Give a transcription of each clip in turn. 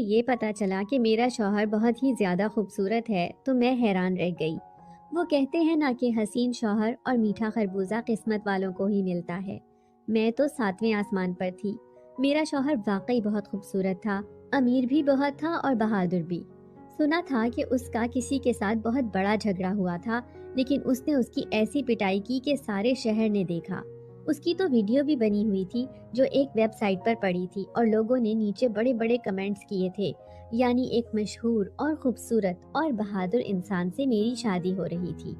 یہ پتا چلا کہ میرا شوہر بہت ہی زیادہ خوبصورت ہے تو میں حیران رہ گئی۔ وہ کہتے ہیں نا کہ حسین شوہر اور میٹھا خربوزہ قسمت والوں کو ہی ملتا ہے۔ میں تو ساتویں آسمان پر تھی۔ میرا شوہر واقعی بہت خوبصورت تھا، امیر بھی بہت تھا اور بہادر بھی۔ سنا تھا کہ اس کا کسی کے ساتھ بہت بڑا جھگڑا ہوا تھا، لیکن اس نے اس کی ایسی پٹائی کی کہ سارے شہر نے دیکھا۔ اس کی تو ویڈیو بھی بنی ہوئی تھی جو ایک ویب سائٹ پر پڑی تھی، اور لوگوں نے نیچے بڑے بڑے کمنٹس کیے تھے، یعنی ایک مشہور اور خوبصورت اور بہادر انسان سے میری شادی ہو رہی تھی۔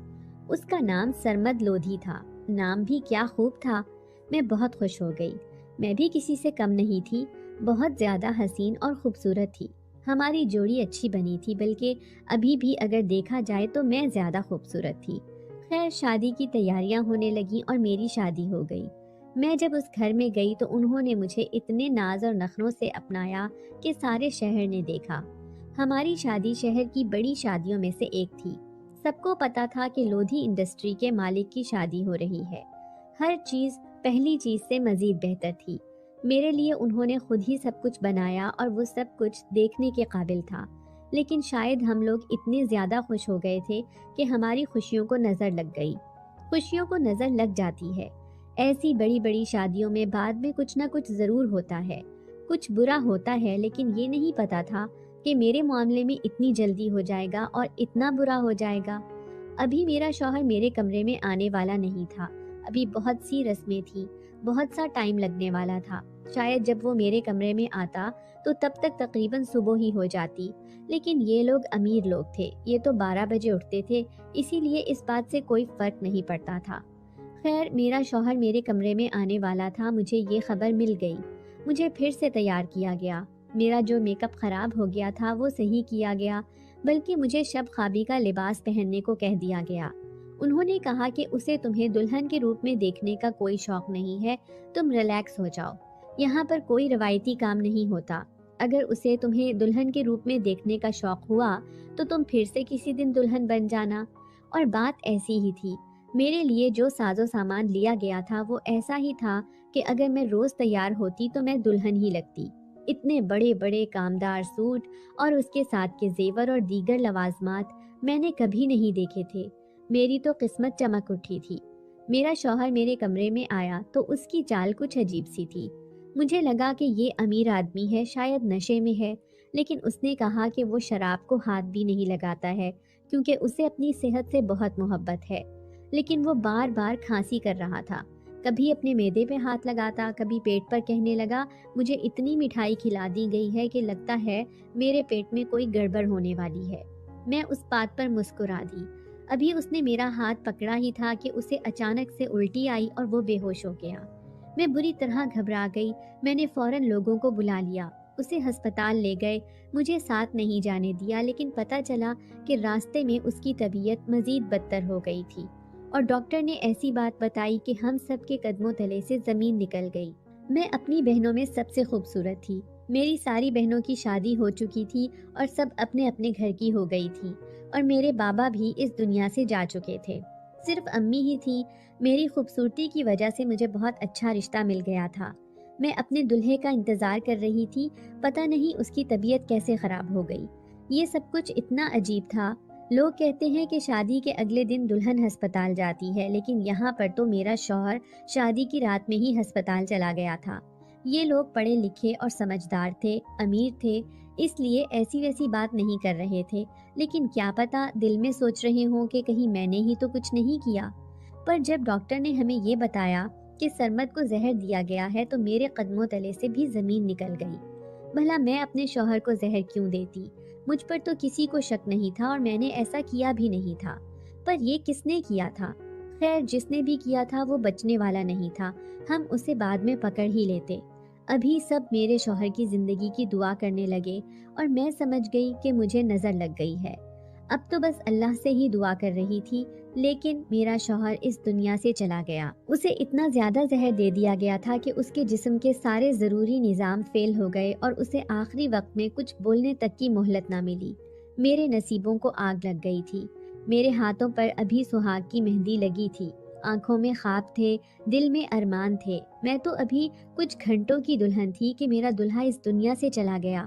اس کا نام سرمد لودھی تھا۔ نام بھی کیا خوب تھا۔ میں بہت خوش ہو گئی۔ میں بھی کسی سے کم نہیں تھی، بہت زیادہ حسین اور خوبصورت تھی۔ ہماری جوڑی اچھی بنی تھی، بلکہ ابھی بھی اگر دیکھا جائے تو میں زیادہ خوبصورت تھی۔ خیر، شادی کی تیاریاں ہونے لگیں اور میری شادی ہو گئی۔ میں جب اس گھر میں گئی تو انہوں نے مجھے اتنے ناز اور نخروں سے اپنایا کہ سارے شہر نے دیکھا۔ ہماری شادی شہر کی بڑی شادیوں میں سے ایک تھی۔ سب کو پتا تھا کہ لودھی انڈسٹری کے مالک کی شادی ہو رہی ہے۔ ہر چیز پہلی چیز سے مزید بہتر تھی۔ میرے لیے انہوں نے خود ہی سب کچھ بنایا اور وہ سب کچھ دیکھنے کے قابل تھا۔ لیکن شاید ہم لوگ اتنے زیادہ خوش ہو گئے تھے کہ ہماری خوشیوں کو نظر لگ گئی۔ خوشیوں کو نظر لگ جاتی ہے۔ ایسی بڑی بڑی شادیوں میں بعد میں کچھ نہ کچھ ضرور ہوتا ہے، کچھ برا ہوتا ہے، لیکن یہ نہیں پتا تھا کہ میرے معاملے میں اتنی جلدی ہو جائے گا اور اتنا برا ہو جائے گا۔ ابھی میرا شوہر میرے کمرے میں آنے والا نہیں تھا۔ ابھی بہت سی رسمیں تھیں، بہت سا ٹائم لگنے والا تھا۔ شاید جب وہ میرے کمرے میں آتا تو تب تک تقریباً صبح ہی ہو جاتی، لیکن یہ لوگ امیر لوگ تھے، یہ تو 12 بجے اٹھتے تھے، اسی لیے اس بات سے کوئی فرق نہیں پڑتا تھا۔ خیر، میرا شوہر میرے کمرے میں آنے والا تھا، مجھے یہ خبر مل گئی۔ مجھے پھر سے تیار کیا گیا۔ میرا جو میک اپ خراب ہو گیا تھا وہ صحیح کیا گیا، بلکہ مجھے شب خوابی کا لباس پہننے کو کہہ دیا گیا۔ انہوں نے کہا کہ اسے تمہیں دلہن کے روپ میں دیکھنے کا کوئی شوق نہیں ہے، تم ریلیکس ہو جاؤ، یہاں پر کوئی روایتی کام نہیں ہوتا۔ اگر اسے تمہیں دلہن کے روپ میں دیکھنے کا شوق ہوا تو تم پھر سے کسی دن دلہن بن جانا۔ اور بات ایسی ہی تھی۔ میرے لیے جو ساز و سامان لیا گیا تھا وہ ایسا ہی تھا کہ اگر میں روز تیار ہوتی تو میں دلہن ہی لگتی۔ اتنے بڑے بڑے کامدار سوٹ اور اس کے ساتھ کے زیور اور دیگر لوازمات میں نے کبھی نہیں دیکھے تھے۔ میری تو قسمت چمک اٹھی تھی۔ میرا شوہر میرے کمرے میں آیا تو اس کی چال کچھ عجیب سی تھی۔ مجھے لگا کہ یہ امیر آدمی ہے، شاید نشے میں ہے، لیکن اس نے کہا کہ وہ شراب کو ہاتھ بھی نہیں لگاتا ہے کیونکہ اسے اپنی صحت سے بہت محبت ہے۔ لیکن وہ بار بار کھانسی کر رہا تھا، کبھی اپنے معدے پہ ہاتھ لگاتا، کبھی پیٹ پر کہنے لگا مجھے اتنی مٹھائی کھلا دی گئی ہے کہ لگتا ہے میرے پیٹ میں کوئی گڑبڑ ہونے والی ہے۔ میں اس بات پر مسکرا دی۔ ابھی اس نے میرا ہاتھ پکڑا ہی تھا کہ اسے اچانک سے الٹی آئی اور وہ بے ہوش ہو گیا۔ میں بری طرح گھبرا گئی۔ میں نے فوراً لوگوں کو بلا لیا، اسے ہسپتال لے گئے، مجھے ساتھ نہیں جانے دیا، لیکن پتہ چلا کہ راستے میں اس کی طبیعت مزید بدتر ہو گئی تھی، اور ڈاکٹر نے ایسی بات بتائی کہ ہم سب کے قدموں تلے سے زمین نکل گئی۔ میں اپنی بہنوں میں سب سے خوبصورت تھی۔ میری ساری بہنوں کی شادی ہو چکی تھی اور سب اپنے اپنے گھر کی ہو گئی تھی، اور میرے بابا بھی اس دنیا سے جا چکے تھے۔ صرف امی ہی تھی۔ میری خوبصورتی کی وجہ سے مجھے بہت اچھا رشتہ مل گیا تھا۔ میں اپنے دلہے کا انتظار کر رہی تھی، پتہ نہیں اس کی طبیعت کیسے خراب ہو گئی۔ یہ سب کچھ اتنا عجیب تھا۔ لوگ کہتے ہیں کہ شادی کے اگلے دن دلہن ہسپتال جاتی ہے، لیکن یہاں پر تو میرا شوہر شادی کی رات میں ہی ہسپتال چلا گیا تھا۔ یہ لوگ پڑھے لکھے اور سمجھدار تھے، امیر تھے، اس لیے ایسی ویسی بات نہیں کر رہے تھے، لیکن کیا پتا دل میں سوچ رہے ہوں کہ کہیں میں نے ہی تو کچھ نہیں کیا۔ پر جب ڈاکٹر نے ہمیں یہ بتایا کہ سرمد کو زہر دیا گیا ہے تو میرے قدموں تلے سے بھی زمین نکل گئی۔ بھلا میں اپنے شوہر کو زہر کیوں دیتی؟ مجھ پر تو کسی کو شک نہیں تھا اور میں نے ایسا کیا بھی نہیں تھا، پر یہ کس نے کیا تھا؟ خیر، جس نے بھی کیا تھا وہ بچنے والا نہیں تھا، ہم اسے بعد میں پکڑ ہی لیتے۔ ابھی سب میرے شوہر کی زندگی کی دعا کرنے لگے اور میں سمجھ گئی کہ مجھے نظر لگ گئی ہے۔ اب تو بس اللہ سے ہی دعا کر رہی تھی، لیکن میرا شوہر اس دنیا سے چلا گیا۔ اسے اتنا زیادہ زہر دے دیا گیا تھا کہ اس کے جسم کے سارے ضروری نظام فیل ہو گئے اور اسے آخری وقت میں کچھ بولنے تک کی مہلت نہ ملی۔ میرے نصیبوں کو آگ لگ گئی تھی۔ میرے ہاتھوں پر ابھی سہاگ کی مہندی لگی تھی، آنکھوں میں خواب تھے، دل میں ارمان تھے۔ میں تو ابھی کچھ گھنٹوں کی دلہن تھی کہ میرا دلہا اس دنیا سے چلا گیا۔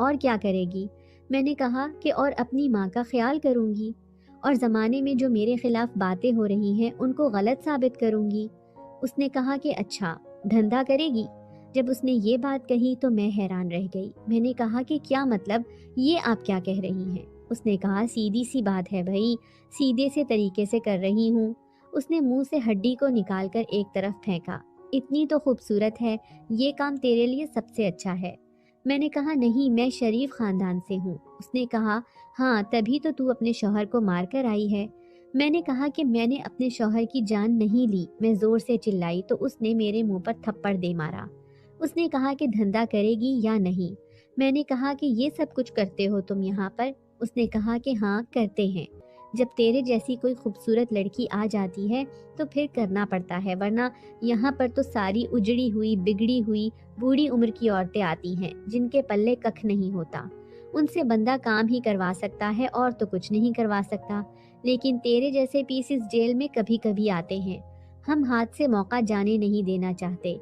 اور کیا کرے گی؟ میں نے کہا کہ اور اپنی ماں کا خیال کروں گی، اور زمانے میں جو میرے خلاف باتیں ہو رہی ہیں ان کو غلط ثابت کروں گی۔ اس نے کہا کہ اچھا، دھندا کرے گی؟ جب اس نے یہ بات کہی تو میں حیران رہ گئی۔ میں نے کہا کہ کیا مطلب، یہ آپ کیا کہہ رہی ہیں؟ اس نے کہا سیدھی سی بات ہے بھائی، سیدھے سے طریقے سے کر رہی ہوں۔ اس نے منہ سے ہڈی کو نکال کر ایک طرف پھینکا۔ اتنی تو خوبصورت ہے، یہ کام تیرے لیے سب سے اچھا ہے۔ میں نے کہا نہیں، میں شریف خاندان سے ہوں۔ اس نے کہا ہاں، تبھی تو اپنے شوہر کو مار کر آئی ہے۔ میں نے کہا کہ میں نے اپنے شوہر کی جان نہیں لی۔ میں زور سے چلائی تو اس نے میرے منہ پر تھپڑ دے مارا۔ اس نے کہا کہ دھندا کرے گی یا نہیں؟ میں نے کہا کہ یہ سب کچھ کرتے ہو تم یہاں پر؟ اس نے کہا کہ ہاں کرتے ہیں، جب تیرے جیسی کوئی خوبصورت لڑکی آ جاتی ہے تو پھر کرنا پڑتا ہے، ورنہ یہاں پر تو ساری اجڑی ہوئی بگڑی ہوئی بوڑھی عمر کی عورتیں آتی ہیں جن کے پلے ککھ نہیں ہوتا۔ ان سے بندہ کام ہی کروا سکتا ہے اور تو کچھ نہیں کروا سکتا، لیکن تیرے جیسے پیسز جیل میں کبھی کبھی آتے ہیں۔ ہم ہاتھ سے موقع جانے نہیں دینا چاہتے۔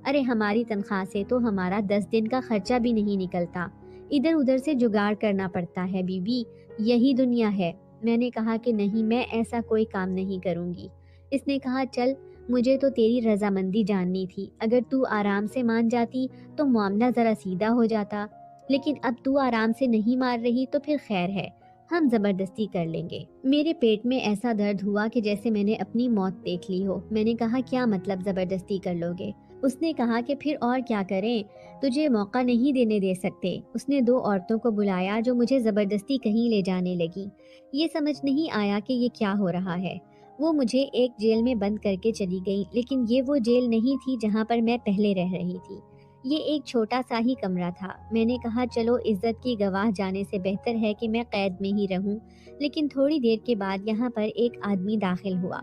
ارے ہماری تنخواہ سے تو ہمارا 10 دن کا خرچہ بھی نہیں نکلتا، ادھر ادھر سے جگاڑ کرنا پڑتا ہے بی بی، یہی دنیا ہے۔ میں نے کہا کہ نہیں، میں ایسا کوئی کام نہیں کروں گی۔ اس نے کہا چل، مجھے تو تیری رضامندی جاننی تھی، اگر تو آرام سے مان جاتی تو معاملہ ذرا سیدھا ہو جاتا، لیکن اب تو آرام سے نہیں مار رہی تو پھر خیر ہے، ہم زبردستی کر لیں گے۔ میرے پیٹ میں ایسا درد ہوا کہ جیسے میں نے اپنی موت دیکھ لی ہو۔ میں نے کہا کیا مطلب زبردستی کر لو گے؟ اس نے کہا کہ پھر اور کیا کریں، تجھے موقع نہیں دینے دے سکتے۔ اس نے 2 عورتوں کو بلایا جو مجھے زبردستی کہیں لے جانے لگی۔ یہ سمجھ نہیں آیا کہ یہ کیا ہو رہا ہے۔ وہ مجھے ایک جیل میں بند کر کے چلی گئی، لیکن یہ وہ جیل نہیں تھی جہاں پر میں پہلے رہ رہی تھی، یہ ایک چھوٹا سا ہی کمرہ تھا۔ میں نے کہا چلو، عزت کی گواہ جانے سے بہتر ہے کہ میں قید میں ہی رہوں، لیکن تھوڑی دیر کے بعد یہاں پر ایک آدمی داخل ہوا۔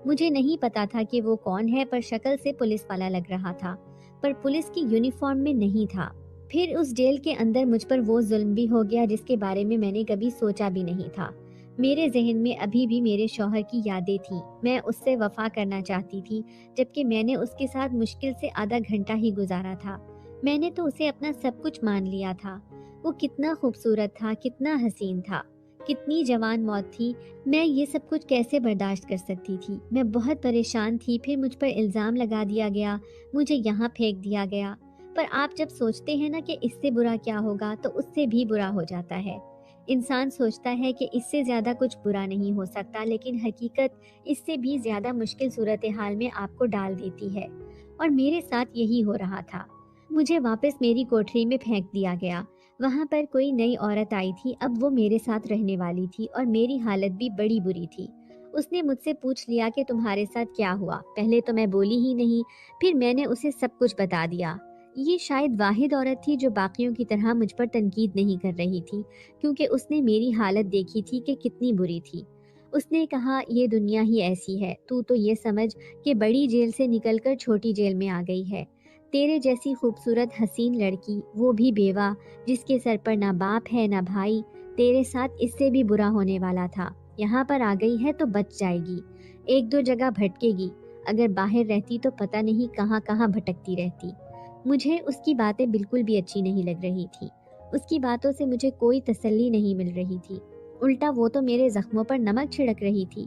مجھے نہیں پتا تھا کہ وہ کون ہے، پر شکل سے پولیس والا لگ رہا تھا، پر پولیس کی یونیفارم میں نہیں تھا۔ پھر اس جیل کے اندر مجھ پر وہ ظلم بھی ہو گیا جس کے بارے میں نے کبھی سوچا بھی نہیں تھا۔ میرے ذہن میں ابھی بھی میرے شوہر کی یادیں تھیں، میں اس سے وفا کرنا چاہتی تھی، جبکہ میں نے اس کے ساتھ مشکل سے آدھا گھنٹہ ہی گزارا تھا۔ میں نے تو اسے اپنا سب کچھ مان لیا تھا۔ وہ کتنا خوبصورت تھا، کتنا حسین تھا، کتنی جوان موت تھی۔ میں یہ سب کچھ کیسے برداشت کر سکتی تھی؟ میں بہت پریشان تھی۔ پھر مجھ پر الزام لگا دیا گیا، مجھے یہاں پھینک دیا گیا۔ پر آپ جب سوچتے ہیں نا کہ اس سے برا کیا ہوگا تو اس سے بھی برا ہو جاتا ہے۔ انسان سوچتا ہے کہ اس سے زیادہ کچھ برا نہیں ہو سکتا، لیکن حقیقت اس سے بھی زیادہ مشکل صورتحال میں آپ کو ڈال دیتی ہے، اور میرے ساتھ یہی ہو رہا تھا۔ مجھے واپس میری کوٹری میں پھینک دیا گیا۔ وہاں پر کوئی نئی عورت آئی تھی، اب وہ میرے ساتھ رہنے والی تھی، اور میری حالت بھی بڑی بری تھی۔ اس نے مجھ سے پوچھ لیا کہ تمہارے ساتھ کیا ہوا۔ پہلے تو میں بولی ہی نہیں، پھر میں نے اسے سب کچھ بتا دیا۔ یہ شاید واحد عورت تھی جو باقیوں کی طرح مجھ پر تنقید نہیں کر رہی تھی، کیونکہ اس نے میری حالت دیکھی تھی کہ کتنی بری تھی۔ اس نے کہا یہ دنیا ہی ایسی ہے، تو یہ سمجھ کہ بڑی جیل سے نکل کر چھوٹی جیل میں آ گئی ہے۔ تیرے جیسی خوبصورت حسین لڑکی، وہ بھی بیوہ، جس کے سر پر نہ باپ ہے نہ بھائی، تیرے ساتھ اس سے بھی برا ہونے والا تھا۔ یہاں پر آ گئی ہے تو بچ جائے گی، 1-2 جگہ بھٹکے گی، اگر باہر رہتی تو پتہ نہیں کہاں کہاں بھٹکتی رہتی۔ مجھے اس کی باتیں بالکل بھی اچھی نہیں لگ رہی تھی، اس کی باتوں سے مجھے کوئی تسلی نہیں مل رہی تھی، الٹا وہ تو میرے زخموں پر نمک چھڑک رہی تھی۔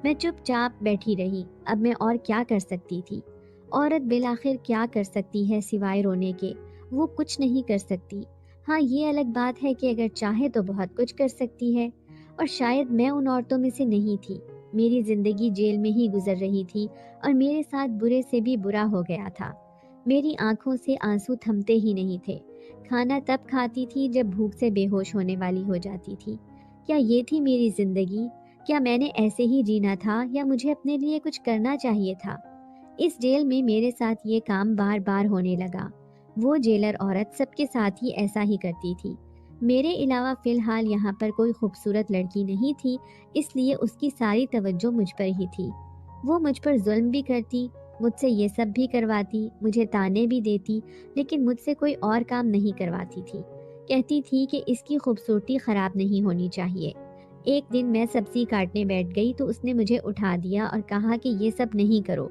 میں چپ چاپ بیٹھی رہی، اب میں اور کیا کر سکتی تھی؟ عورت بالآخر کیا کر سکتی ہے سوائے رونے کے؟ وہ کچھ نہیں کر سکتی۔ ہاں، یہ الگ بات ہے کہ اگر چاہے تو بہت کچھ کر سکتی ہے، اور شاید میں ان عورتوں میں سے نہیں تھی۔ میری زندگی جیل میں ہی گزر رہی تھی، اور میرے ساتھ برے سے بھی برا ہو گیا تھا۔ میری آنکھوں سے آنسو تھمتے ہی نہیں تھے۔ کھانا تب کھاتی تھی جب بھوک سے بے ہوش ہونے والی ہو جاتی تھی۔ کیا یہ تھی میری زندگی؟ کیا میں نے ایسے ہی جینا تھا، یا مجھے اپنے لیے کچھ کرنا چاہیے تھا؟ اس جیل میں میرے ساتھ یہ کام بار بار ہونے لگا۔ وہ جیلر عورت سب کے ساتھ ہی ایسا ہی کرتی تھی۔ میرے علاوہ فی الحال یہاں پر کوئی خوبصورت لڑکی نہیں تھی، اس لیے اس کی ساری توجہ مجھ پر ہی تھی۔ وہ مجھ پر ظلم بھی کرتی، مجھ سے یہ سب بھی کرواتی، مجھے تانے بھی دیتی، لیکن مجھ سے کوئی اور کام نہیں کرواتی تھی۔ کہتی تھی کہ اس کی خوبصورتی خراب نہیں ہونی چاہیے۔ ایک دن میں سبزی کاٹنے بیٹھ گئی تو اس نے مجھے اٹھا دیا اور کہا کہ یہ سب نہیں کرو۔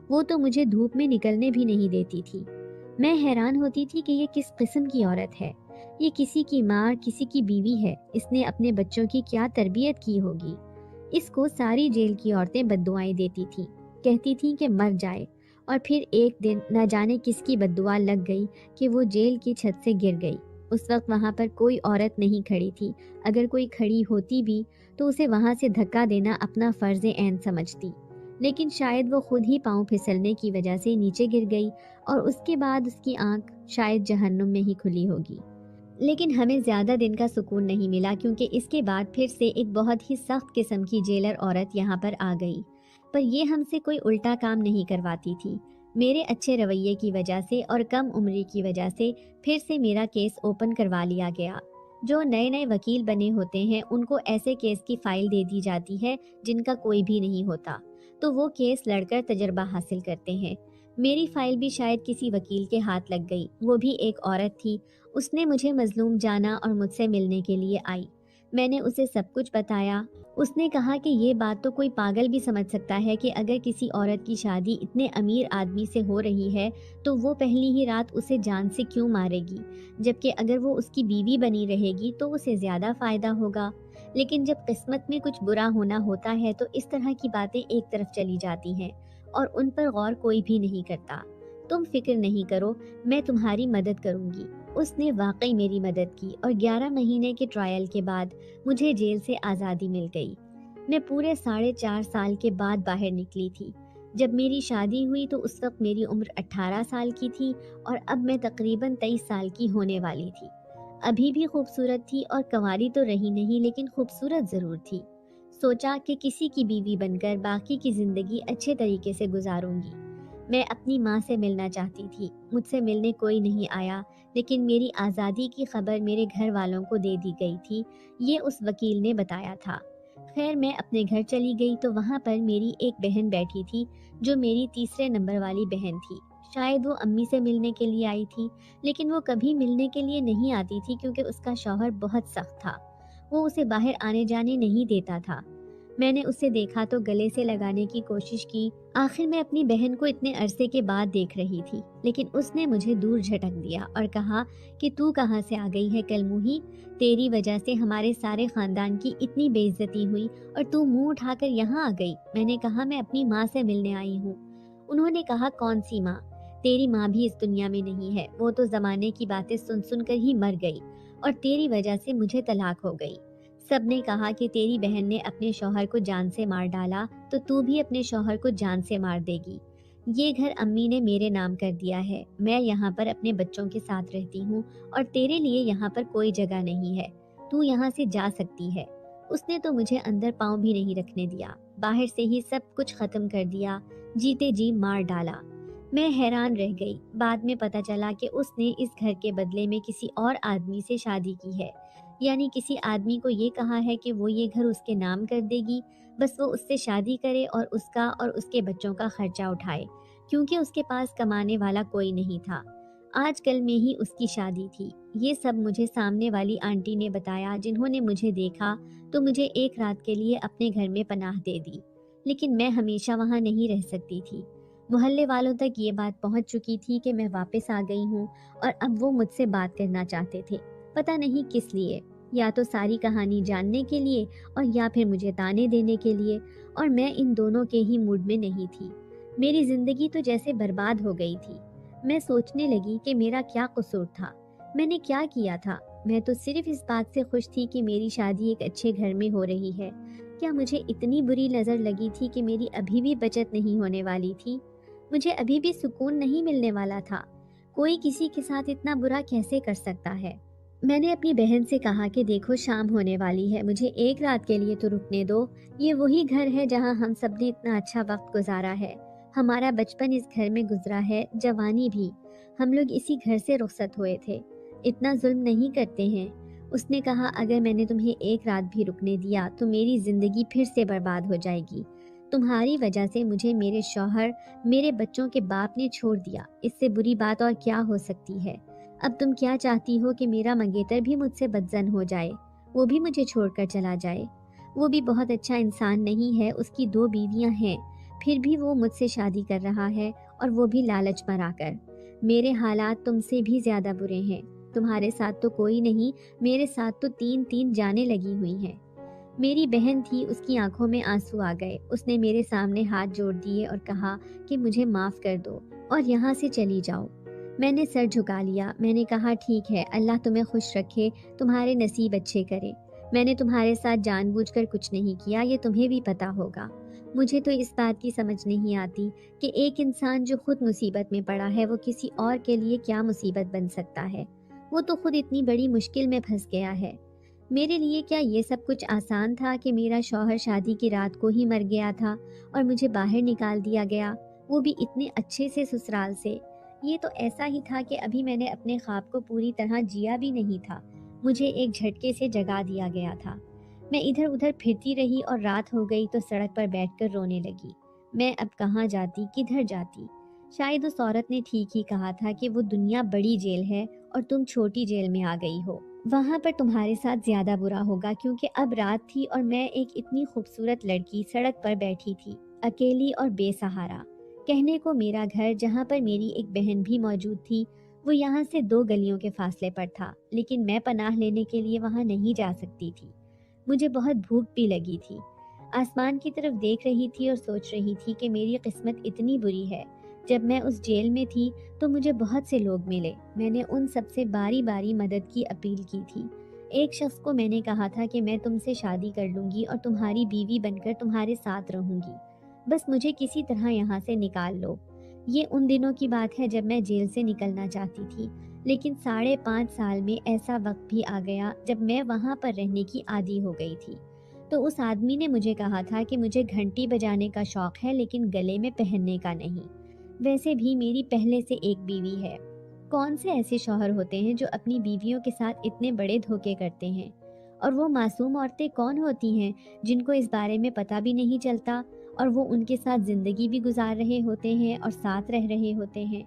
وہ تو مجھے دھوپ میں نکلنے بھی نہیں دیتی تھی۔ میں حیران ہوتی تھی کہ یہ کس قسم کی عورت ہے۔ یہ کسی کی ماں اور کسی کی بیوی ہے، اس نے اپنے بچوں کی کیا تربیت کی ہوگی۔ اس کو ساری جیل کی عورتیں بددعائیں دیتی تھیں، کہتی تھیں کہ مر جائے، اور پھر ایک دن نہ جانے کس کی بددعا لگ گئی کہ وہ جیل کی چھت سے گر گئی۔ اس وقت وہاں پر کوئی عورت نہیں کھڑی تھی، اگر کوئی کھڑی ہوتی بھی تو اسے وہاں سے دھکا دینا اپنا فرض عین سمجھتی، لیکن شاید وہ خود ہی پاؤں پھسلنے کی وجہ سے نیچے گر گئی، اور اس کے بعد اس کی آنکھ شاید جہنم میں ہی کھلی ہوگی۔ لیکن ہمیں زیادہ دن کا سکون نہیں ملا، کیونکہ اس کے بعد پھر سے ایک بہت ہی سخت قسم کی جیلر عورت یہاں پر آ گئی، پر یہ ہم سے کوئی الٹا کام نہیں کرواتی تھی۔ میرے اچھے رویے کی وجہ سے اور کم عمری کی وجہ سے پھر سے میرا کیس اوپن کروا لیا گیا۔ جو نئے نئے وکیل بنے ہوتے ہیں ان کو ایسے کیس کی فائل دے دی جاتی ہے جن کا کوئی بھی نہیں ہوتا، تو وہ کیس لڑ کر تجربہ حاصل کرتے ہیں۔ میری فائل بھی شاید کسی وکیل کے ہاتھ لگ گئی، وہ بھی ایک عورت تھی۔ اس نے مجھے مظلوم جانا اور مجھ سے ملنے کے لیے آئی۔ میں نے اسے سب کچھ بتایا۔ اس نے کہا کہ یہ بات تو کوئی پاگل بھی سمجھ سکتا ہے کہ اگر کسی عورت کی شادی اتنے امیر آدمی سے ہو رہی ہے تو وہ پہلی ہی رات اسے جان سے کیوں مارے گی، جبکہ اگر وہ اس کی بیوی بنی رہے گی تو اسے زیادہ فائدہ ہوگا۔ لیکن جب قسمت میں کچھ برا ہونا ہوتا ہے تو اس طرح کی باتیں ایک طرف چلی جاتی ہیں اور ان پر غور کوئی بھی نہیں کرتا۔ تم فکر نہیں کرو، میں تمہاری مدد کروں گی۔ اس نے واقعی میری مدد کی اور 11 مہینے کے ٹرائل کے بعد مجھے جیل سے آزادی مل گئی۔ میں پورے 4.5 سال کے بعد باہر نکلی تھی۔ جب میری شادی ہوئی تو اس وقت میری عمر 18 سال کی تھی اور اب میں تقریباً 23 سال کی ہونے والی تھی۔ ابھی بھی خوبصورت تھی اور کنواری تو رہی نہیں، لیکن خوبصورت ضرور تھی۔ سوچا کہ کسی کی بیوی بن کر باقی کی زندگی اچھے طریقے سے گزاروں گی۔ میں اپنی ماں سے ملنا چاہتی تھی، مجھ سے ملنے کوئی نہیں آیا، لیکن میری آزادی کی خبر میرے گھر والوں کو دے دی گئی تھی، یہ اس وکیل نے بتایا تھا۔ خیر میں اپنے گھر چلی گئی تو وہاں پر میری ایک بہن بیٹھی تھی جو میری تیسرے نمبر والی بہن تھی۔ شاید وہ امی سے ملنے کے لیے آئی تھی، لیکن وہ کبھی ملنے کے لیے نہیں آتی تھی کیونکہ اس کا شوہر بہت سخت تھا، وہ اسے باہر آنے جانے نہیں دیتا تھا۔ میں نے اسے دیکھا تو گلے سے لگانے کی کوشش کی۔ آخر میں اپنی بہن کو اتنے عرصے کے بعد دیکھ رہی تھی، لیکن اس نے مجھے دور جھٹک دیا اور کہا کہ تو کہاں سے آ گئی ہے کل منہی، تیری وجہ سے ہمارے سارے خاندان کی اتنی بے عزتی ہوئی اور تو منہ اٹھا کر یہاں آ گئی۔ میں نے کہا میں اپنی ماں سے ملنے آئی ہوں۔ انہوں نے کہا کون سی ماں؟ تیری ماں بھی اس دنیا میں نہیں ہے، وہ تو زمانے کی باتیں سن سن کر ہی مر گئی اور تیری وجہ سے مجھے طلاق ہو گئی۔ سب نے کہا کہ تیری بہن نے اپنے شوہر کو جان سے مار ڈالا تو تو بھی اپنے شوہر کو جان سے مار دے گی۔ یہ گھر امی نے میرے نام کر دیا ہے، میں یہاں پر اپنے بچوں کے ساتھ رہتی ہوں اور تیرے لیے یہاں پر کوئی جگہ نہیں ہے، تو یہاں سے جا سکتی ہے۔ اس نے تو مجھے اندر پاؤں بھی نہیں رکھنے دیا، باہر سے ہی سب کچھ ختم کر دیا، جیتے جی مار ڈالا۔ میں حیران رہ گئی۔ بعد میں پتہ چلا کہ اس نے اس گھر کے بدلے میں کسی اور آدمی سے شادی کی ہے، یعنی کسی آدمی کو یہ کہا ہے کہ وہ یہ گھر اس کے نام کر دے گی، بس وہ اس سے شادی کرے اور اس کا اور اس کے بچوں کا خرچہ اٹھائے، کیونکہ اس کے پاس کمانے والا کوئی نہیں تھا۔ آج کل میں ہی اس کی شادی تھی۔ یہ سب مجھے سامنے والی آنٹی نے بتایا، جنہوں نے مجھے دیکھا تو مجھے ایک رات کے لیے اپنے گھر میں پناہ دے دی، لیکن میں ہمیشہ وہاں نہیں رہ سکتی تھی۔ محلے والوں تک یہ بات پہنچ چکی تھی کہ میں واپس آ گئی ہوں اور اب وہ مجھ سے بات کرنا چاہتے تھے، پتہ نہیں کس لیے، یا تو ساری کہانی جاننے کے لیے اور یا پھر مجھے تانے دینے کے لیے، اور میں ان دونوں کے ہی موڈ میں نہیں تھی۔ میری زندگی تو جیسے برباد ہو گئی تھی۔ میں سوچنے لگی کہ میرا کیا قصور تھا، میں نے کیا کیا تھا؟ میں تو صرف اس بات سے خوش تھی کہ میری شادی ایک اچھے گھر میں ہو رہی ہے۔ کیا مجھے اتنی بری نظر لگی تھی کہ میری ابھی بھی بچت نہیں ہونے والی تھی؟ مجھے ابھی بھی سکون نہیں ملنے والا تھا؟ کوئی کسی کے ساتھ اتنا برا کیسے کر سکتا ہے؟ میں نے اپنی بہن سے کہا کہ دیکھو شام ہونے والی ہے، مجھے ایک رات کے لیے تو رکنے دو۔ یہ وہی گھر ہے جہاں ہم سب نے اتنا اچھا وقت گزارا ہے، ہمارا بچپن اس گھر میں گزرا ہے، جوانی بھی، ہم لوگ اسی گھر سے رخصت ہوئے تھے، اتنا ظلم نہیں کرتے ہیں۔ اس نے کہا اگر میں نے تمہیں ایک رات بھی رکنے دیا تو میری زندگی پھر سے برباد ہو جائے گی۔ تمہاری وجہ سے مجھے میرے شوہر، میرے بچوں کے باپ نے چھوڑ دیا، اس سے بری بات اور کیا ہو سکتی ہے؟ اب تم کیا چاہتی ہو کہ میرا منگیتر بھی مجھ سے بدزن ہو جائے، وہ بھی مجھے چھوڑ کر چلا جائے؟ وہ بھی بہت اچھا انسان نہیں ہے، اس کی 2 بیویاں ہیں، پھر بھی وہ مجھ سے شادی کر رہا ہے، اور وہ بھی لالچ میں آ کر۔ میرے حالات تم سے بھی زیادہ برے ہیں، تمہارے ساتھ تو کوئی نہیں، میرے ساتھ تو 3 جانیں لگی ہوئی ہیں۔ میری بہن تھی، اس کی آنکھوں میں آنسو آ گئے۔ اس نے میرے سامنے ہاتھ جوڑ دیے اور کہا کہ مجھے معاف کر دو اور یہاں سے چلی جاؤ۔ میں نے سر جھکا لیا۔ میں نے کہا ٹھیک ہے، اللہ تمہیں خوش رکھے، تمہارے نصیب اچھے کرے۔ میں نے تمہارے ساتھ جان بوجھ کر کچھ نہیں کیا، یہ تمہیں بھی پتا ہوگا۔ مجھے تو اس بات کی سمجھ نہیں آتی کہ ایک انسان جو خود مصیبت میں پڑا ہے وہ کسی اور کے لیے کیا مصیبت بن سکتا ہے۔ وہ تو خود اتنی بڑی مشکل میں پھنس گیا ہے۔ میرے لیے کیا یہ سب کچھ آسان تھا کہ میرا شوہر شادی کی رات کو ہی مر گیا تھا اور مجھے باہر نکال دیا گیا، وہ بھی اتنے اچھے سے سسرال سے۔ یہ تو ایسا ہی تھا کہ ابھی میں نے اپنے خواب کو پوری طرح جیا بھی نہیں تھا، مجھے ایک جھٹکے سے جگا دیا گیا تھا۔ میں ادھر ادھر پھرتی رہی اور رات ہو گئی تو سڑک پر بیٹھ کر رونے لگی۔ میں اب کہاں جاتی، کدھر جاتی؟ شاید اس عورت نے ٹھیک ہی کہا تھا کہ وہ دنیا بڑی جیل ہے اور تم چھوٹی جیل میں آ گئی ہو۔ وہاں پر تمہارے ساتھ زیادہ برا ہوگا، کیونکہ اب رات تھی اور میں ایک اتنی خوبصورت لڑکی سڑک پر بیٹھی تھی، اکیلی اور بے سہارا۔ کہنے کو میرا گھر، جہاں پر میری ایک بہن بھی موجود تھی، وہ یہاں سے 2 گلیوں کے فاصلے پر تھا، لیکن میں پناہ لینے کے لیے وہاں نہیں جا سکتی تھی۔ مجھے بہت بھوک بھی لگی تھی۔ آسمان کی طرف دیکھ رہی تھی اور سوچ رہی تھی کہ میری قسمت اتنی بری ہے۔ جب میں اس جیل میں تھی تو مجھے بہت سے لوگ ملے۔ میں نے ان سب سے باری باری مدد کی اپیل کی تھی۔ ایک شخص کو میں نے کہا تھا کہ میں تم سے شادی کر لوں گی اور تمہاری بیوی بن کر تمہارے ساتھ رہوں گی، بس مجھے کسی طرح یہاں سے نکال لو۔ یہ ان دنوں کی بات ہے جب میں جیل سے نکلنا چاہتی تھی، لیکن 5.5 سال میں ایسا وقت بھی آ گیا جب میں وہاں پر رہنے کی عادی ہو گئی تھی۔ تو اس آدمی نے مجھے کہا تھا کہ مجھے گھنٹی بجانے کا شوق ہے لیکن گلے میں پہننے کا نہیں۔ ویسے بھی میری پہلے سے ایک بیوی ہے۔ کون سے ایسے شوہر ہوتے ہیں جو اپنی بیویوں کے ساتھ اتنے بڑے دھوکے کرتے ہیں؟ اور وہ معصوم عورتیں کون ہوتی ہیں جن کو اس بارے میں پتہ بھی نہیں چلتا اور وہ ان کے ساتھ زندگی بھی گزار رہے ہوتے ہیں اور ساتھ رہ رہے ہوتے ہیں؟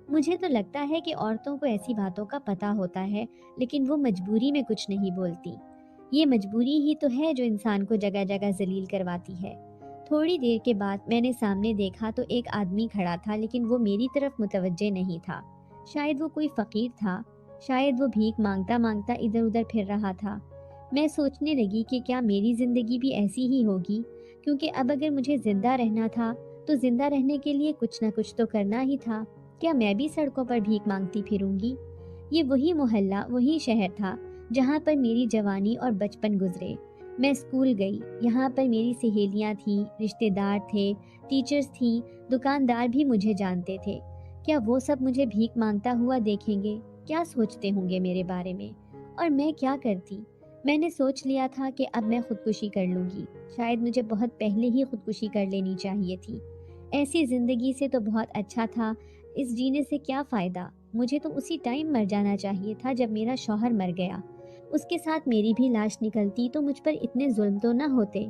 مجھے تو لگتا ہے کہ عورتوں کو ایسی باتوں کا پتہ ہوتا ہے، لیکن وہ مجبوری میں کچھ نہیں بولتی۔ یہ مجبوری ہی تو ہے جو انسان کو جگہ جگہ ذلیل کرواتی ہے۔ تھوڑی دیر کے بعد میں نے سامنے دیکھا تو ایک آدمی کھڑا تھا، لیکن وہ میری طرف متوجہ نہیں تھا۔ شاید وہ کوئی فقیر تھا، شاید وہ بھیک مانگتا مانگتا ادھر ادھر پھر رہا تھا۔ میں سوچنے لگی کہ کیا میری زندگی بھی ایسی ہی ہوگی، کیونکہ اب اگر مجھے زندہ رہنا تھا تو زندہ رہنے کے لیے کچھ نہ کچھ تو کرنا ہی تھا۔ کیا میں بھی سڑکوں پر بھیک مانگتی پھروں گی؟ یہ وہی محلہ، وہی شہر تھا جہاں پر میری جوانی اور بچپن گزرے۔ میں اسکول گئی، یہاں پر میری سہیلیاں تھیں، رشتہ دار تھے، ٹیچرز تھیں، دکاندار بھی مجھے جانتے تھے۔ کیا وہ سب مجھے بھیک مانگتا ہوا دیکھیں گے؟ کیا سوچتے ہوں گے میرے بارے میں؟ اور میں کیا کرتی؟ میں نے سوچ لیا تھا کہ اب میں خودکشی کر لوں گی۔ شاید مجھے بہت پہلے ہی خودکشی کر لینی چاہیے تھی۔ ایسی زندگی سے تو بہت اچھا تھا، اس جینے سے کیا فائدہ؟ مجھے تو اسی ٹائم مر جانا چاہیے تھا جب میرا شوہر مر گیا۔ اس کے ساتھ میری بھی لاش نکلتی تو مجھ پر اتنے ظلم تو نہ ہوتے۔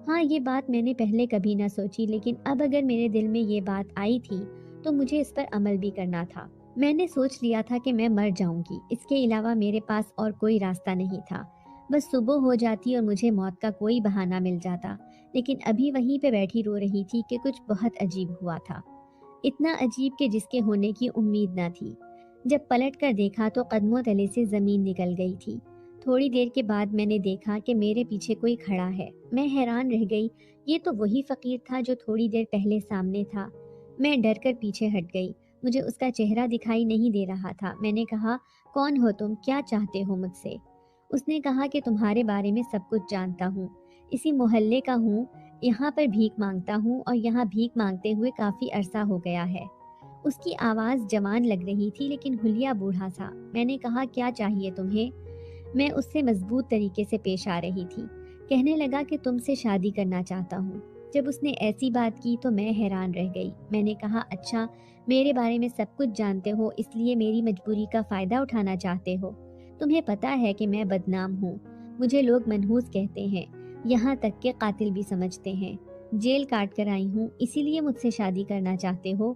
ہاں، یہ بات میں نے پہلے کبھی نہ سوچی، لیکن اب اگر میرے دل میں یہ بات آئی تھی تو مجھے اس پر عمل بھی کرنا تھا۔ میں نے سوچ لیا تھا کہ میں مر جاؤں گی، اس کے علاوہ میرے پاس اور کوئی راستہ نہیں تھا۔ بس صبح ہو جاتی اور مجھے موت کا کوئی بہانہ مل جاتا، لیکن ابھی وہیں پہ بیٹھی رو رہی تھی کہ کچھ بہت عجیب ہوا تھا، اتنا عجیب کہ جس کے ہونے کی امید نہ تھی۔ جب پلٹ کر دیکھا تو قدموں تلے سے زمین نکل گئی تھی۔ تھوڑی دیر کے بعد میں نے دیکھا کہ میرے پیچھے کوئی کھڑا ہے۔ میں حیران رہ گئی، یہ تو وہی فقیر تھا جو تھوڑی دیر پہلے سامنے تھا۔ میں ڈر کر پیچھے ہٹ گئی، مجھے اس کا چہرہ دکھائی نہیں دے رہا تھا۔ میں نے کہا، کون ہو تم؟ کیا چاہتے ہو مجھ سے؟ اس نے کہا کہ تمہارے بارے میں سب کچھ جانتا ہوں، اسی محلے کا ہوں، یہاں پر بھیک مانگتا ہوں اور یہاں بھیک مانگتے ہوئے کافی عرصہ ہو گیا ہے۔ اس کی آواز جوان لگ رہی تھی لیکن حلیہ بوڑھا تھا۔ میں نے کہا، کیا چاہیے تمہیں؟ میں اس سے مضبوط طریقے سے پیش آ رہی تھی۔ کہنے لگا کہ تم سے شادی کرنا چاہتا ہوں۔ جب اس نے ایسی بات کی تو میں حیران رہ گئی۔ میں نے کہا، اچھا، میرے بارے میں سب کچھ جانتے ہو، اس لیے میری مجبوری کا فائدہ اٹھانا چاہتے ہو؟ تمہیں پتہ ہے کہ میں بدنام ہوں، مجھے لوگ منحوس کہتے ہیں، یہاں تک کہ قاتل بھی سمجھتے ہیں۔ جیل کاٹ کر آئی ہوں، اسی لیے مجھ سے شادی کرنا چاہتے ہو؟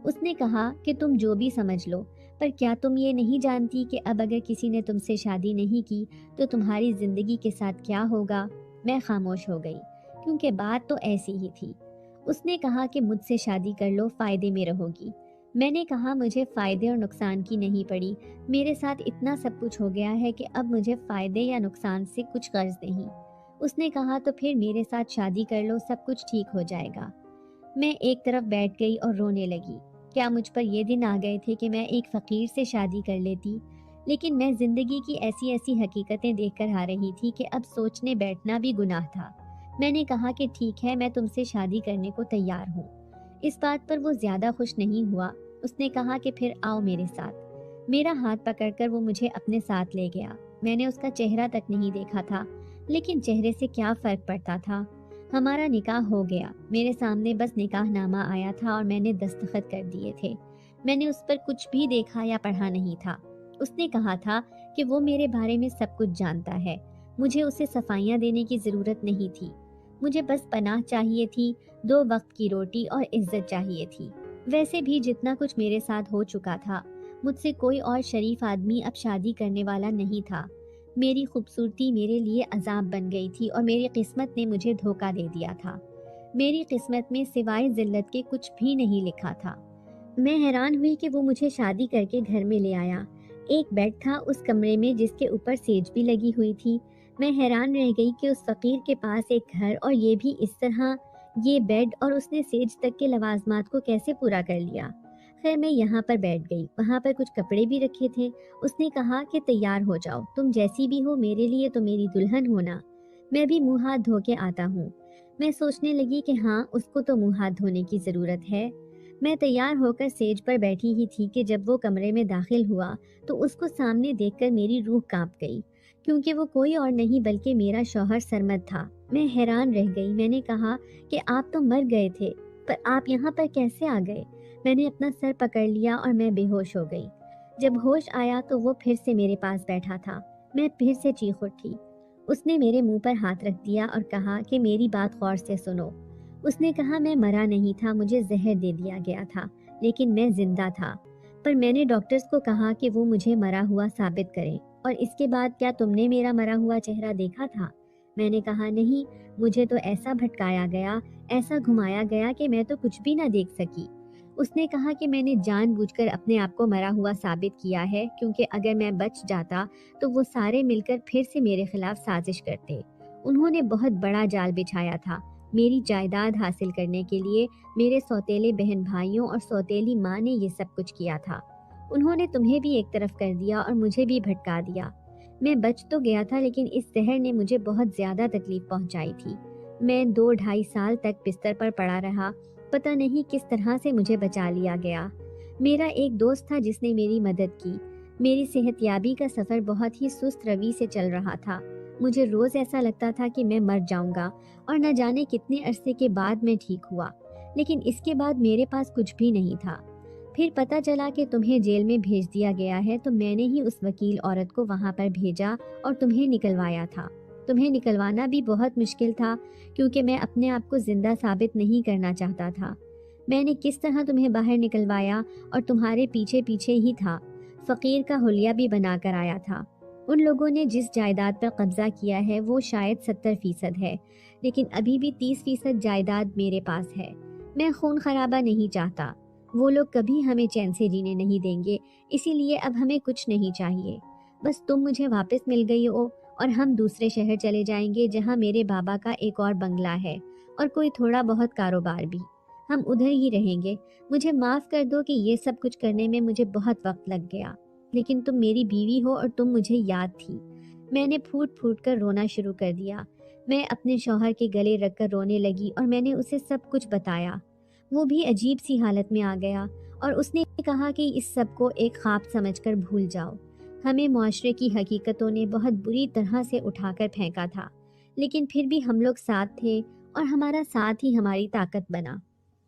اس نے کہا کہ تم جو بھی سمجھ لو، پر کیا تم یہ نہیں جانتی کہ اب اگر کسی نے تم سے شادی نہیں کی تو تمہاری زندگی کے ساتھ کیا ہوگا؟ میں خاموش ہو گئی، کیونکہ بات تو ایسی ہی تھی۔ اس نے کہا کہ مجھ سے شادی کر لو، فائدے میں رہو گی۔ میں نے کہا مجھے فائدے اور نقصان کی نہیں پڑی، میرے ساتھ اتنا سب کچھ ہو گیا ہے کہ اب مجھے فائدے یا نقصان سے کچھ غرض نہیں۔ اس نے کہا تو پھر میرے ساتھ شادی کر لو، سب کچھ ٹھیک ہو جائے گا۔ میں ایک طرف بیٹھ گئی اور رونے لگی۔ کیا مجھ پر یہ دن آ گئے تھے کہ میں ایک فقیر سے شادی کر لیتی؟ لیکن میں زندگی کی ایسی ایسی حقیقتیں دیکھ کر آ رہی تھی کہ اب سوچنے بیٹھنا بھی گناہ تھا۔ میں نے کہا کہ ٹھیک ہے، میں تم سے شادی کرنے کو تیار ہوں۔ اس بات پر وہ زیادہ خوش نہیں ہوا۔ اس نے کہا کہ پھر آؤ میرے ساتھ۔ میرا ہاتھ پکڑ کر وہ مجھے اپنے ساتھ لے گیا۔ میں نے اس کا چہرہ تک نہیں دیکھا تھا، لیکن چہرے سے کیا فرق پڑتا تھا۔ ہمارا نکاح ہو گیا۔ میرے سامنے بس نکاح نامہ آیا تھا اور میں نے دستخط کر دیے تھے۔ میں نے اس پر کچھ بھی دیکھا یا پڑھا نہیں تھا۔ اس نے کہا تھا کہ وہ میرے بارے میں سب کچھ جانتا ہے، مجھے اسے صفائیاں دینے کی ضرورت نہیں تھی۔ مجھے بس پناہ چاہیے تھی، 2 وقت کی روٹی اور عزت چاہیے تھی۔ ویسے بھی جتنا کچھ میرے ساتھ ہو چکا تھا، مجھ سے کوئی اور شریف آدمی اب شادی کرنے والا نہیں تھا۔ میری خوبصورتی میرے لیے عذاب بن گئی تھی اور میری قسمت نے مجھے دھوکہ دے دیا تھا۔ میری قسمت میں سوائے ذلت کے کچھ بھی نہیں لکھا تھا۔ میں حیران ہوئی کہ وہ مجھے شادی کر کے گھر میں لے آیا۔ ایک بیڈ تھا اس کمرے میں جس کے اوپر سیج بھی لگی ہوئی تھی۔ میں حیران رہ گئی کہ اس فقیر کے پاس ایک گھر اور یہ بھی اس طرح، یہ بیڈ اور اس نے سیج تک کے لوازمات کو کیسے پورا کر لیا۔ خیر میں یہاں پر بیٹھ گئی، وہاں پر کچھ کپڑے بھی رکھے تھے۔ اس نے کہا کہ تیار ہو جاؤ، تم جیسی بھی ہو میرے لیے تو میری دلہن ہونا، میں بھی منہ ہاتھ دھو کے آتا ہوں۔ میں سوچنے لگی کہ ہاں اس کو تو منہ ہاتھ دھونے کی ضرورت ہے۔ میں تیار ہو کر سیج پر بیٹھی ہی تھی کہ جب وہ کمرے میں داخل ہوا تو اس کو سامنے دیکھ کر میری روح کانپ گئی، کیونکہ وہ کوئی اور نہیں بلکہ میرا شوہر سرمد تھا۔ میں حیران رہ گئی۔ میں نے کہا کہ آپ تو مر گئے تھے، پر آپ یہاں پر کیسے آ گئے؟ میں نے اپنا سر پکڑ لیا اور میں بے ہوش ہو گئی۔ جب ہوش آیا تو وہ پھر سے میرے پاس بیٹھا تھا۔ میں پھر سے چیخ اٹھی۔ اس نے میرے منہ پر ہاتھ رکھ دیا اور کہا کہ میری بات غور سے سنو۔ اس نے کہا میں مرا نہیں تھا، مجھے زہر دے دیا گیا تھا، لیکن میں زندہ تھا۔ پر میں نے ڈاکٹرز کو کہا کہ وہ مجھے مرا ہوا ثابت کریں۔ اور اس کے بعد کیا تم نے میرا مرا ہوا چہرہ دیکھا تھا؟ میں نے کہا نہیں، مجھے تو ایسا بھٹکایا گیا، ایسا گھمایا گیا کہ میں تو کچھ بھی نہ دیکھ سکی۔ اس نے کہا کہ میں نے جان بوجھ کر اپنے آپ کو مرا ہوا ثابت کیا ہے، کیونکہ اگر میں بچ جاتا تو وہ سارے مل کر پھر سے میرے خلاف سازش کرتے۔ انہوں نے بہت بڑا جال بچھایا تھا میری جائیداد حاصل کرنے کے لیے۔ میرے سوتیلے بہن بھائیوں اور سوتیلی ماں نے یہ سب کچھ کیا تھا۔ انہوں نے تمہیں بھی ایک طرف کر دیا اور مجھے بھی بھٹکا دیا۔ میں بچ تو گیا تھا، لیکن اس زہر نے مجھے بہت زیادہ تکلیف پہنچائی تھی۔ میں 2-2.5 سال تک بستر پر پڑا رہا، پتہ نہیں کس طرح سے مجھے بچا لیا گیا۔ میرا ایک دوست تھا جس نے میری مدد کی۔ میری صحت یابی کا سفر بہت ہی سست روی سے چل رہا تھا۔ مجھے روز ایسا لگتا تھا کہ میں مر جاؤں گا، اور نہ جانے کتنے عرصے کے بعد میں ٹھیک ہوا، لیکن اس کے بعد میرے پاس کچھ بھی نہیں تھا۔ پھر پتہ چلا کہ تمہیں جیل میں بھیج دیا گیا ہے، تو میں نے ہی اس وکیل عورت کو وہاں پر بھیجا اور تمہیں نکلوایا تھا۔ تمہیں نکلوانا بھی بہت مشکل تھا، کیونکہ میں اپنے آپ کو زندہ ثابت نہیں کرنا چاہتا تھا۔ میں نے کس طرح تمہیں باہر نکلوایا اور تمہارے پیچھے پیچھے ہی تھا، فقیر کا حلیہ بھی بنا کر آیا تھا۔ ان لوگوں نے جس جائیداد پر قبضہ کیا ہے وہ شاید 70% ہے، لیکن ابھی بھی 30% جائیداد میرے پاس ہے۔ میں خون خرابہ نہیں چاہتا، وہ لوگ کبھی ہمیں چین سے جینے نہیں دیں گے، اسی لیے اب ہمیں کچھ نہیں چاہیے، بس تم مجھے واپس مل گئی ہو، اور ہم دوسرے شہر چلے جائیں گے جہاں میرے بابا کا ایک اور بنگلہ ہے اور کوئی تھوڑا بہت کاروبار بھی۔ ہم ادھر ہی رہیں گے۔ مجھے معاف کر دو کہ یہ سب کچھ کرنے میں مجھے بہت وقت لگ گیا، لیکن تم میری بیوی ہو اور تم مجھے یاد تھی۔ میں نے پھوٹ پھوٹ کر رونا شروع کر دیا۔ میں اپنے شوہر کے گلے رکھ کر رونے لگی اور میں نے اسے سب کچھ بتایا۔ وہ بھی عجیب سی حالت میں آ گیا اور اس نے کہا کہ اس سب کو ایک خواب سمجھ کر بھول جاؤ۔ ہمیں معاشرے کی حقیقتوں نے بہت بری طرح سے اٹھا کر پھینکا تھا، لیکن پھر بھی ہم لوگ ساتھ تھے اور ہمارا ساتھ ہی ہماری طاقت بنا۔